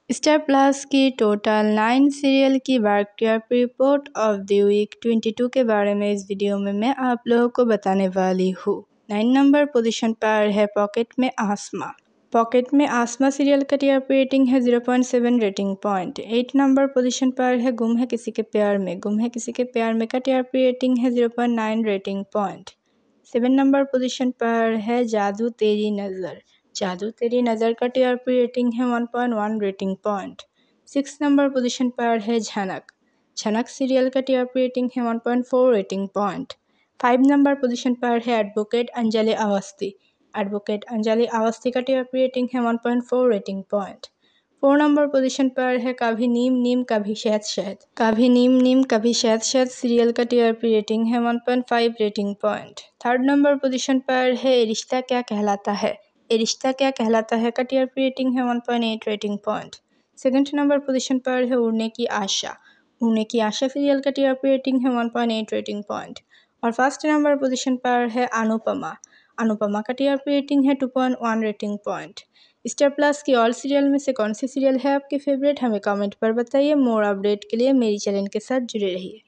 Star Plus की total 9 serial की TRP report of the week 22 के बारे में इस वीडियो में मैं आप लोगों को बताने वाली हूँ। 9 नंबर पोजीशन पर है पॉकेट में आसमा। पॉकेट में आसमा सीरियल का टीआरपी रेटिंग है 0.7 रेटिंग पॉइंट। 8 नंबर पोजीशन पर है गुम है किसी के प्यार में। गुम है किसी के प्यार में का टीआरपी रेटिंग है 0.9 रेटिंग पॉइंट। 7 नंबर पोजीशन पर है जादू तेरी नज़र। जादू तेरी नज़र का टीआरपी रेटिंग है 1.1 रेटिंग पॉइंट। 6 नंबर पोजीशन पर है झनक। झनक सीरियल का टीआरपी रेटिंग है 1.4 रेटिंग पॉइंट। 5 नंबर पोजीशन पर है एडवोकेट अंजलि अवस्थी। एडवोकेट अंजलि अवस्थी का टीआरपी रेटिंग है 1.4 रेटिंग पॉइंट। 4 नंबर पोजीशन पर है कभी नीम नीम कभी शहद शहद। कभी नीम नीम कभी शहद शहद सीरियल का टीआरपी रेटिंग है 1.5 rating point. 3rd number position पर है रिश्ता क्या कहलाता है। ये रिश्ता क्या कहलाता है का टीआरपी रेटिंग है 1.8 rating point. 2nd number position पर है उड़ने की आशा। उड़ने की आशा सीरियल का टीआरपी रेटिंग है 1.8 रेटिंग पॉइंट। और 1st नंबर पोजीशन पर है अनुपमा। अनुपमा का टीआरपी रेटिंग है 2.1 रेटिंग पॉइंट। स्टार प्लस की ऑल सीरियल में से कौन सी सीरियल है आपकी फेवरेट, हमें कमेंट पर बताइए। मोर अपडेट के लिए मेरी चैनल के साथ जुड़े रहिए।